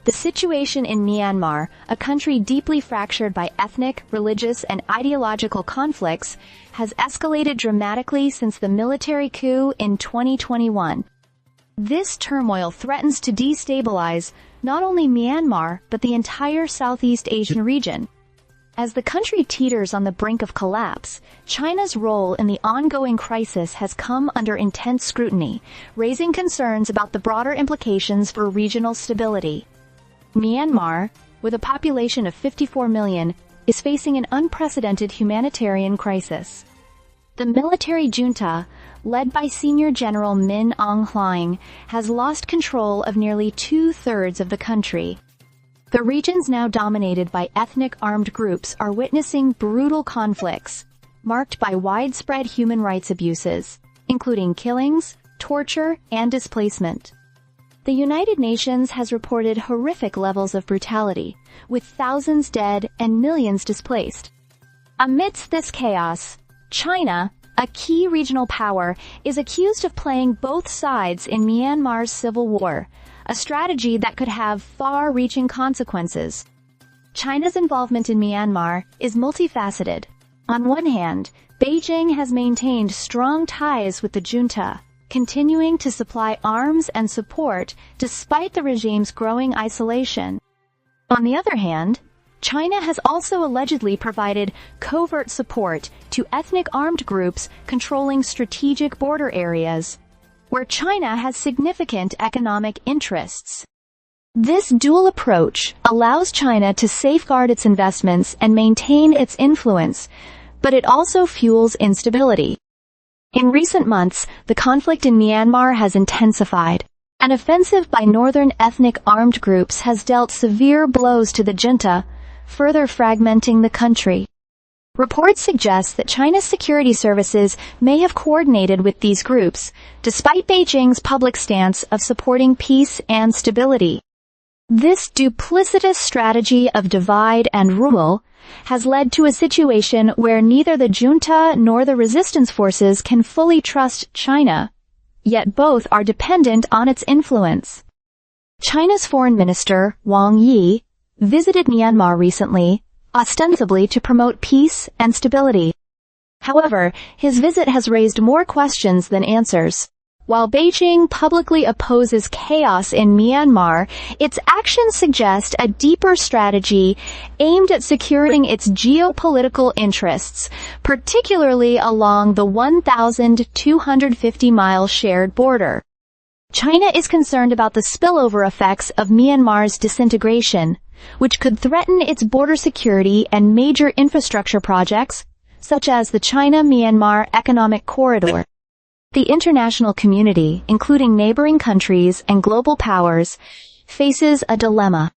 The situation in Myanmar, a country deeply fractured by ethnic, religious, and ideological conflicts, has escalated dramatically since the military coup in 2021. This turmoil threatens to destabilize not only Myanmar, but the entire Southeast Asian region. As the country teeters on the brink of collapse, China's role in the ongoing crisis has come under intense scrutiny, raising concerns about the broader implications for regional stability. Myanmar, with a population of 54 million, is facing an unprecedented humanitarian crisis. The military junta, led by Senior General Min Aung Hlaing, has lost control of nearly two-thirds of the country. The regions now dominated by ethnic armed groups are witnessing brutal conflicts, marked by widespread human rights abuses, including killings, torture, and displacement. The United Nations has reported horrific levels of brutality, with thousands dead and millions displaced. Amidst this chaos, China, a key regional power, is accused of playing both sides in Myanmar's civil war, a strategy that could have far-reaching consequences. China's involvement in Myanmar is multifaceted. On one hand, Beijing has maintained strong ties with the junta, continuing to supply arms and support despite the regime's growing isolation. On the other hand, China has also allegedly provided covert support to ethnic armed groups controlling strategic border areas, where China has significant economic interests. This dual approach allows China to safeguard its investments and maintain its influence, but it also fuels instability. In recent months, the conflict in Myanmar has intensified. An offensive by northern ethnic armed groups has dealt severe blows to the junta, further fragmenting the country. Reports suggest that China's security services may have coordinated with these groups, despite Beijing's public stance of supporting peace and stability. This duplicitous strategy of divide and rule has led to a situation where neither the junta nor the resistance forces can fully trust China, yet both are dependent on its influence. China's Foreign Minister, Wang Yi, visited Myanmar recently, ostensibly to promote peace and stability. However, his visit has raised more questions than answers. While Beijing publicly opposes chaos in Myanmar, its actions suggest a deeper strategy aimed at securing its geopolitical interests, particularly along the 1,250-mile shared border. China is concerned about the spillover effects of Myanmar's disintegration, which could threaten its border security and major infrastructure projects, such as the China-Myanmar Economic Corridor. The international community, including neighboring countries and global powers, faces a dilemma.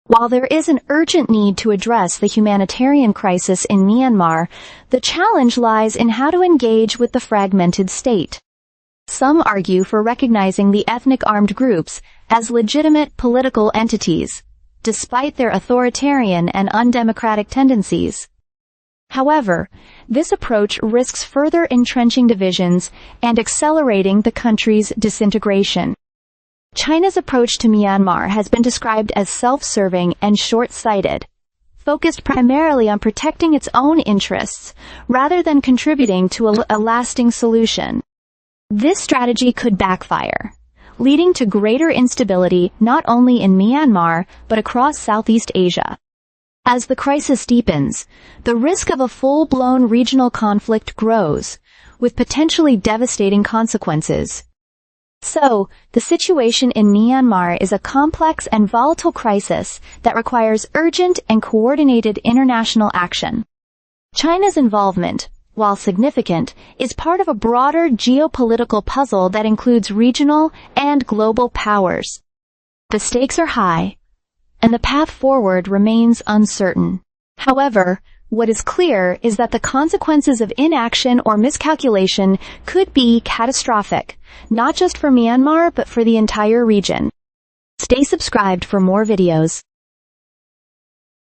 While there is an urgent need to address the humanitarian crisis in Myanmar, the challenge lies in how to engage with the fragmented state. Some argue for recognizing the ethnic armed groups as legitimate political entities, despite their authoritarian and undemocratic tendencies. However, this approach risks further entrenching divisions and accelerating the country's disintegration. China's approach to Myanmar has been described as self-serving and short-sighted, focused primarily on protecting its own interests rather than contributing to a lasting solution. This strategy could backfire, leading to greater instability not only in Myanmar but across Southeast Asia. As the crisis deepens, the risk of a full-blown regional conflict grows, with potentially devastating consequences. So, the situation in Myanmar is a complex and volatile crisis that requires urgent and coordinated international action. China's involvement, while significant, is part of a broader geopolitical puzzle that includes regional and global powers. The stakes are high, and the path forward remains uncertain. However, what is clear is that the consequences of inaction or miscalculation could be catastrophic, not just for Myanmar but for the entire region. Stay subscribed for more videos.